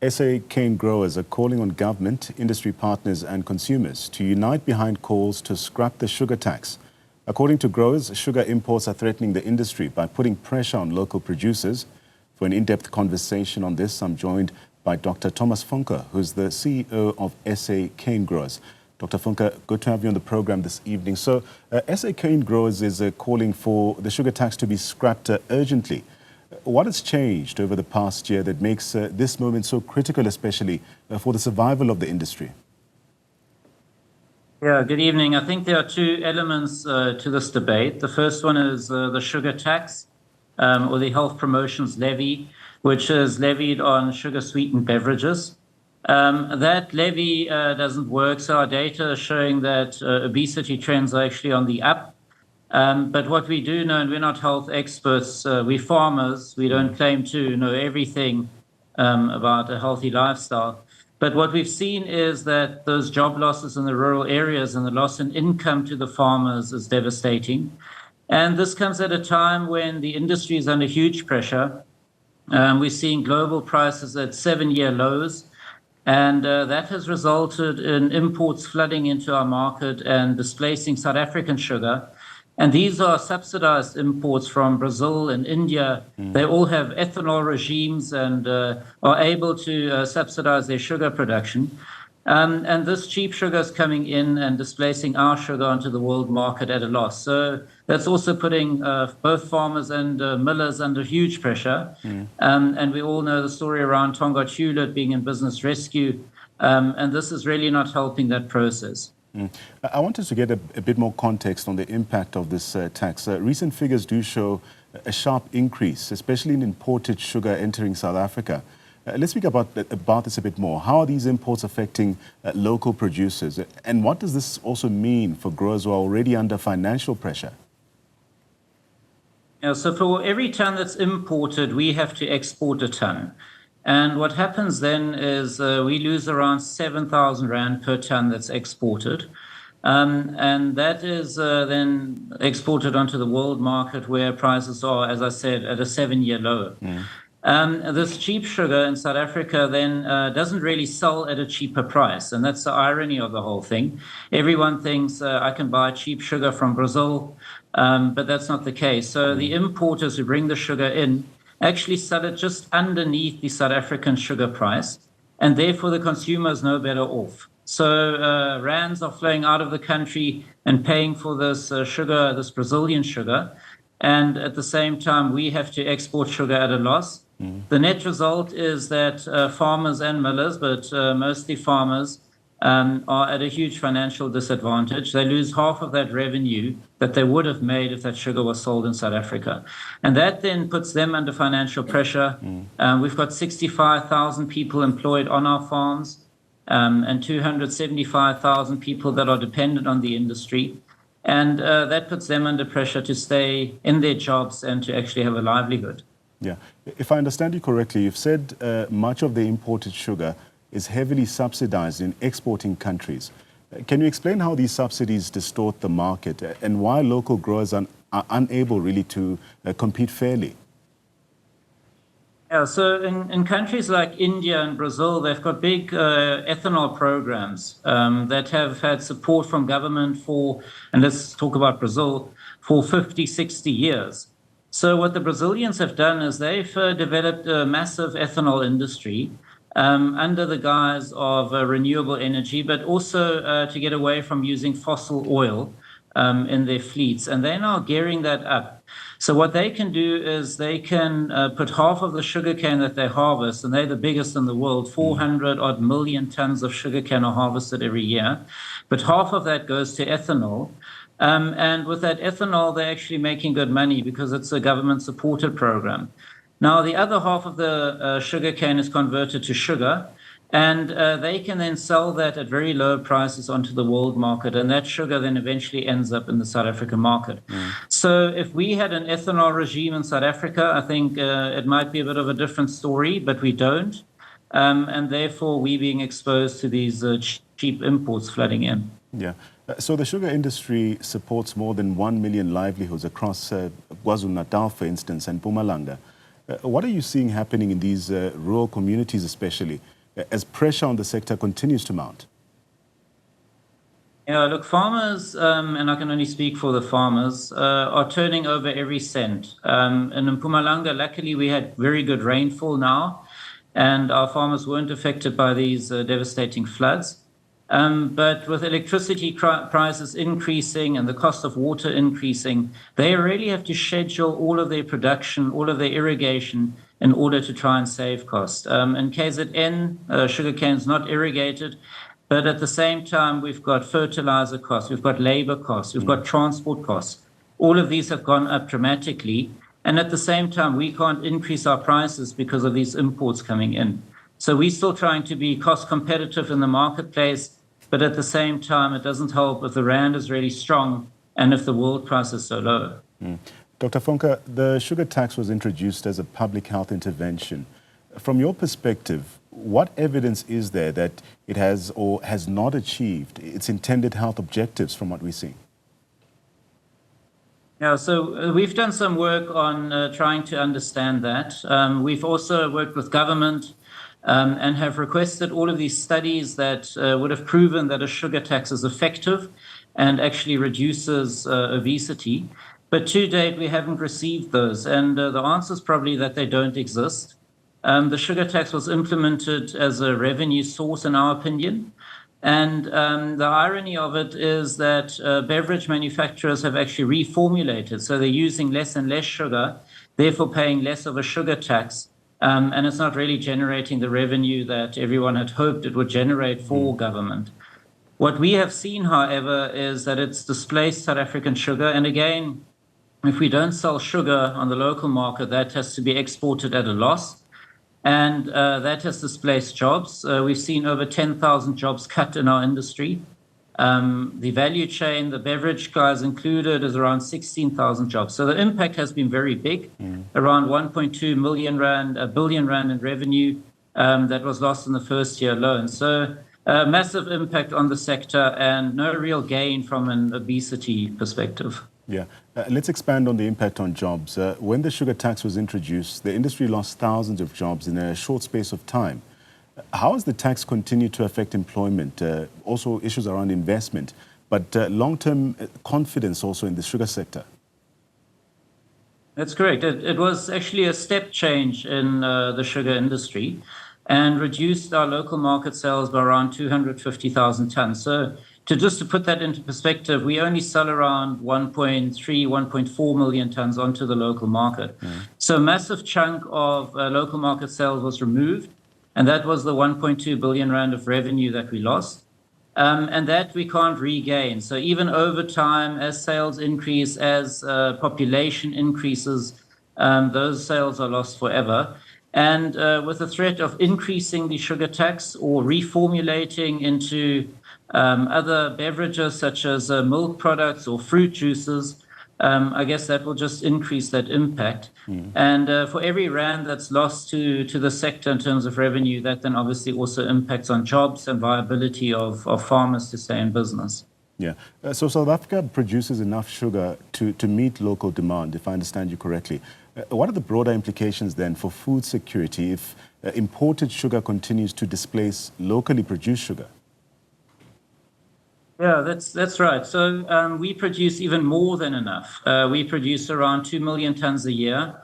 SA cane growers are calling on government, industry partners and consumers to unite behind calls to scrap the sugar tax. According to growers, sugar imports are threatening the industry by putting pressure on local producers. For an in-depth conversation on this, I'm joined by Dr. Thomas Funke, who's the CEO of SA Canegrowers. Dr. Funke, good to have you on the program this evening. So, SA Canegrowers is calling for the sugar tax to be scrapped urgently. What has changed over the past year that makes this moment so critical, especially for the survival of the industry? Yeah, good evening. I think there are two elements to this debate. The first one is the sugar tax, or the health promotions levy, which is levied on sugar-sweetened beverages. That levy doesn't work, so our data is showing that obesity trends are actually on the up. But what we do know, and we're not health experts, we're farmers, we don't claim to know everything about a healthy lifestyle. But what we've seen is that those job losses in the rural areas and the loss in income to the farmers is devastating. And this comes at a time when the industry is under huge pressure. We're seeing global prices at 7-year lows. And that has resulted in imports flooding into our market and displacing South African sugar. And these are subsidized imports from Brazil and India. They all have ethanol regimes and are able to subsidize their sugar production. And this cheap sugar is coming in and displacing our sugar onto the world market at a loss. So that's also putting both farmers and millers under huge pressure. And we all know the story around Tongaat being in business rescue. And this is really not helping that process. I wanted to get a bit more context on the impact of this tax. Recent figures do show a sharp increase, especially in imported sugar entering South Africa. Let's speak about this a bit more. How are these imports affecting local producers? And what does this also mean for growers who are already under financial pressure? Yeah, so for every ton that's imported, we have to export a ton. And what happens then is we lose around 7,000 Rand per ton that's exported. And that is then exported onto the world market where prices are, as I said, at a 7-year low. This cheap sugar in South Africa then doesn't really sell at a cheaper price. And that's the irony of the whole thing. Everyone thinks I can buy cheap sugar from Brazil, but that's not the case. So the importers who bring the sugar in actually sell it just underneath the South African sugar price, and therefore the consumer is no better off. So rands are flowing out of the country and paying for this sugar, this Brazilian sugar, and at the same time we have to export sugar at a loss. The net result is that farmers and millers, but mostly farmers, are at a huge financial disadvantage. They lose half of that revenue that they would have made if that sugar was sold in South Africa. And that then puts them under financial pressure. We've got 65,000 people employed on our farms and 275,000 people that are dependent on the industry. And that puts them under pressure to stay in their jobs and to actually have a livelihood. Yeah. If I understand you correctly, you've said much of the imported sugar is heavily subsidized in exporting countries. Can you explain how these subsidies distort the market and why local growers are unable really to compete fairly? Yeah, so in countries like India and Brazil, they've got big ethanol programs that have had support from government for, and let's talk about Brazil, for 50, 60 years. So what the Brazilians have done is they've developed a massive ethanol industry under the guise of renewable energy, but also to get away from using fossil oil in their fleets. And they're now gearing that up. So what they can do is they can put half of the sugarcane that they harvest, and they're the biggest in the world, 400 odd million tons of sugarcane are harvested every year, but half of that goes to ethanol. And with that ethanol, they're actually making good money because it's a government-supported program. Now, the other half of the sugarcane is converted to sugar, and they can then sell that at very low prices onto the world market, and that sugar then eventually ends up in the South African market. So if we had an ethanol regime in South Africa, I think it might be a bit of a different story, but we don't. And therefore, we're being exposed to these cheap imports flooding in. Yeah. So the sugar industry supports more than 1 million livelihoods across KwaZulu-Natal, for instance, and Mpumalanga. What are you seeing happening in these rural communities especially? as pressure on the sector continues to mount? Yeah, look, farmers, and I can only speak for the farmers, are turning over every cent. And in Mpumalanga, luckily, we had very good rainfall now, and our farmers weren't affected by these devastating floods. But with electricity prices increasing and the cost of water increasing, they really have to schedule all of their production, all of their irrigation in order to try and save costs. In KZN, sugarcane is not irrigated. But at the same time, we've got fertilizer costs, we've got labor costs, we've got transport costs. All of these have gone up dramatically. And at the same time, we can't increase our prices because of these imports coming in. So we're still trying to be cost competitive in the marketplace. But at the same time, it doesn't help if the rand is really strong and if the world price is so low. Dr. Funke, the sugar tax was introduced as a public health intervention. From your perspective, what evidence is there that it has or has not achieved its intended health objectives from what we see? Yeah, so we've done some work on trying to understand that. We've also worked with government and have requested all of these studies that would have proven that a sugar tax is effective and actually reduces obesity. But to date, we haven't received those. And the answer is probably that they don't exist. The sugar tax was implemented as a revenue source, in our opinion. And the irony of it is that beverage manufacturers have actually reformulated. So they're using less and less sugar, therefore paying less of a sugar tax. And it's not really generating the revenue that everyone had hoped it would generate for government. What we have seen, however, is that it's displaced South African sugar. And again, if we don't sell sugar on the local market, that has to be exported at a loss. And that has displaced jobs. We've seen over 10,000 jobs cut in our industry. The value chain, the beverage guys included, is around 16,000 jobs. So the impact has been very big, around 1.2 billion rand in revenue that was lost in the first year alone. So massive impact on the sector and no real gain from an obesity perspective. Yeah. Let's expand on the impact on jobs. When the sugar tax was introduced, the industry lost thousands of jobs in a short space of time. How has the tax continued to affect employment? Also issues around investment, but long-term confidence also in the sugar sector? That's correct. It was actually a step change in the sugar industry and reduced our local market sales by around 250,000 tons. So to put that into perspective, we only sell around 1.3, 1.4 million tons onto the local market. So a massive chunk of local market sales was removed, and that was the 1.2 billion rand of revenue that we lost. And that we can't regain. So even over time, as sales increase, as population increases, those sales are lost forever. And with the threat of increasing the sugar tax or reformulating into other beverages such as milk products or fruit juices, I guess that will just increase that impact. And for every rand that's lost to the sector in terms of revenue, that then obviously also impacts on jobs and viability of farmers to stay in business. Yeah. So South Africa produces enough sugar to meet local demand, if I understand you correctly. What are the broader implications then for food security if imported sugar continues to displace locally produced sugar? Yeah, that's right. So we produce even more than enough. We produce around 2 million tons a year.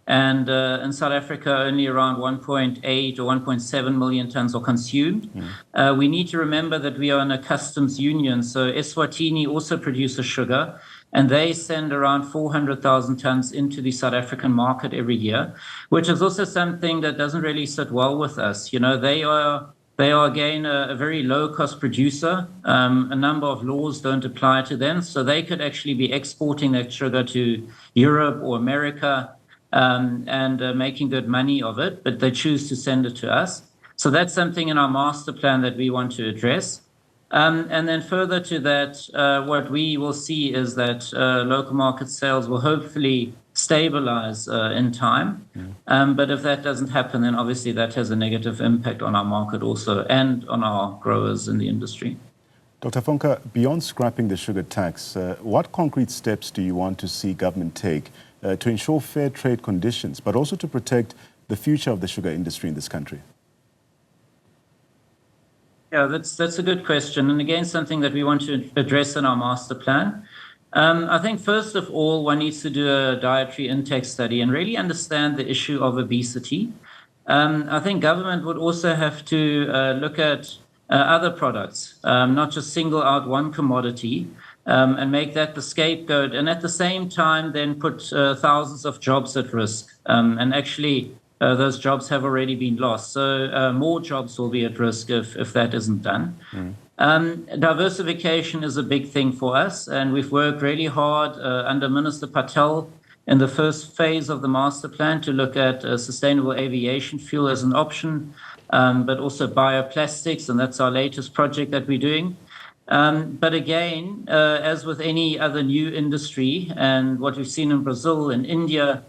And in South Africa, only around 1.8 or 1.7 million tons are consumed. We need to remember that we are in a customs union. So Eswatini also produces sugar, and they send around 400,000 tons into the South African market every year, which is also something that doesn't really sit well with us. You know, they are again a very low-cost producer. A number of laws don't apply to them, so they could actually be exporting that sugar to Europe or America and making good money of it, but they choose to send it to us. So that's something in our master plan that we want to address. And then further to that, what we will see is that local market sales will hopefully stabilize in time. But if that doesn't happen, then obviously that has a negative impact on our market also and on our growers in the industry. Dr. Funke, beyond scrapping the sugar tax, what concrete steps do you want to see government take to ensure fair trade conditions, but also to protect the future of the sugar industry in this country? Yeah, that's a good question, and again, something that we want to address in our master plan. I think first of all, one needs to do a dietary intake study and really understand the issue of obesity. I think government would also have to look at other products, not just single out one commodity, and make that the scapegoat, and at the same time, then put thousands of jobs at risk. And actually, those jobs have already been lost. So more jobs will be at risk if that isn't done. Diversification is a big thing for us, and we've worked really hard under Minister Patel in the first phase of the master plan to look at sustainable aviation fuel as an option, but also bioplastics, and that's our latest project that we're doing. But again, as with any other new industry, and what we've seen in Brazil and India,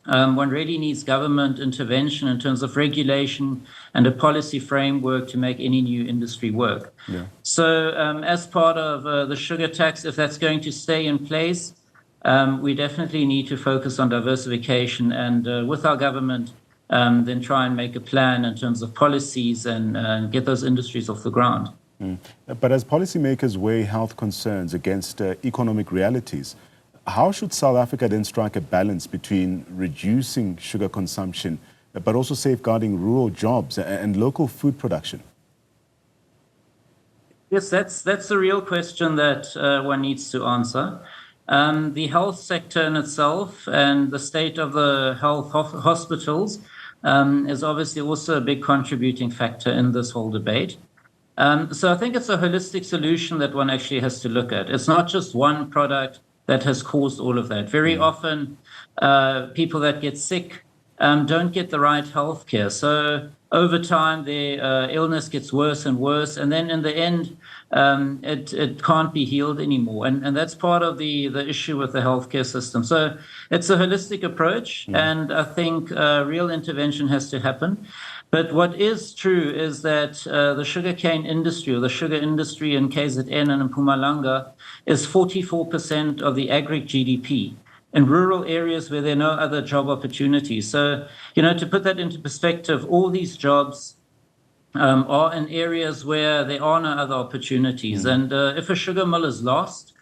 one really needs government intervention in terms of regulation and a policy framework to make any new industry work. Yeah. So as part of the sugar tax, if that's going to stay in place, we definitely need to focus on diversification and with our government, then try and make a plan in terms of policies and get those industries off the ground. But as policymakers weigh health concerns against economic realities, how should South Africa then strike a balance between reducing sugar consumption, but also safeguarding rural jobs and local food production? Yes, that's a real question that one needs to answer. The health sector in itself and the state of the health hospitals is obviously also a big contributing factor in this whole debate. So I think it's a holistic solution that one actually has to look at. It's not just one product that has caused all of that. Very often, people that get sick don't get the right health care. So over time, their illness gets worse and worse. And then in the end, it can't be healed anymore. And that's part of the issue with the healthcare system. So it's a holistic approach. And I think real intervention has to happen. But what is true is that the sugarcane industry, or the sugar industry in KZN and in Mpumalanga, is 44% of the agri GDP in rural areas where there are no other job opportunities. So, to put that into perspective, all these jobs are in areas where there are no other opportunities. And if a sugar mill is lost,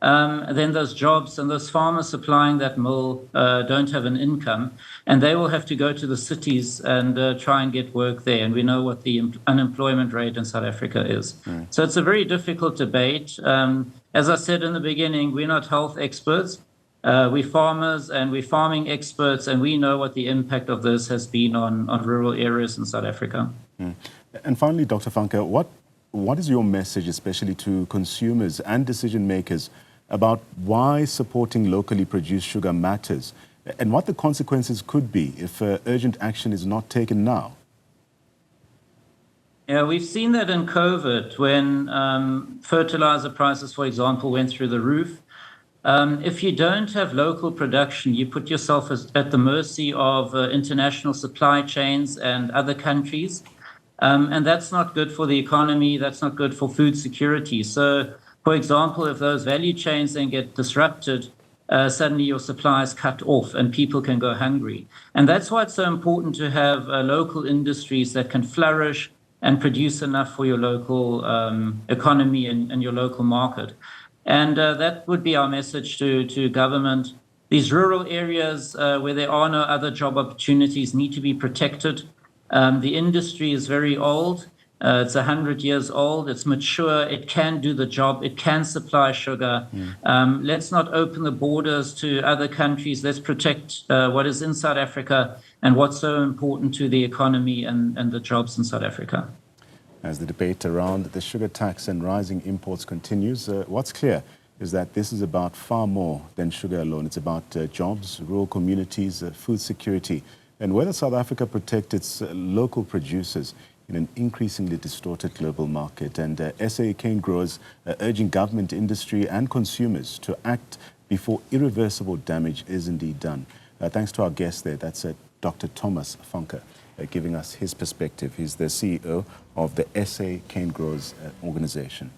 then those jobs and those farmers supplying that mill don't have an income, and they will have to go to the cities and try and get work there. And we know what the unemployment rate in South Africa is. So it's a very difficult debate. As I said in the beginning, we're not health experts. We're farmers and we're farming experts, and we know what the impact of this has been on rural areas in South Africa. And finally, Dr. Funke, what is your message, especially to consumers and decision makers, about why supporting locally produced sugar matters and what the consequences could be if urgent action is not taken now? Yeah, we've seen that in COVID when fertilizer prices, for example, went through the roof. If you don't have local production, you put yourself at the mercy of international supply chains and other countries. And that's not good for the economy. That's not good for food security. So, for example, if those value chains then get disrupted, suddenly your supply is cut off and people can go hungry. And that's why it's so important to have local industries that can flourish and produce enough for your local economy and your local market. And that would be our message to government. These rural areas where there are no other job opportunities need to be protected. The industry is very old. It's 100 years old. It's mature. It can do the job. It can supply sugar. Let's not open the borders to other countries. Let's protect what is in South Africa and what's so important to the economy and the jobs in South Africa. As the debate around the sugar tax and rising imports continues, what's clear is that this is about far more than sugar alone. It's about jobs, rural communities, food security, and whether South Africa protects its local producers in an increasingly distorted global market. And SA Canegrowers urging government, industry and consumers to act before irreversible damage is indeed done. Thanks to our guest there, that's Dr. Thomas Funke, giving us his perspective. He's the CEO of the SA Canegrowers organization.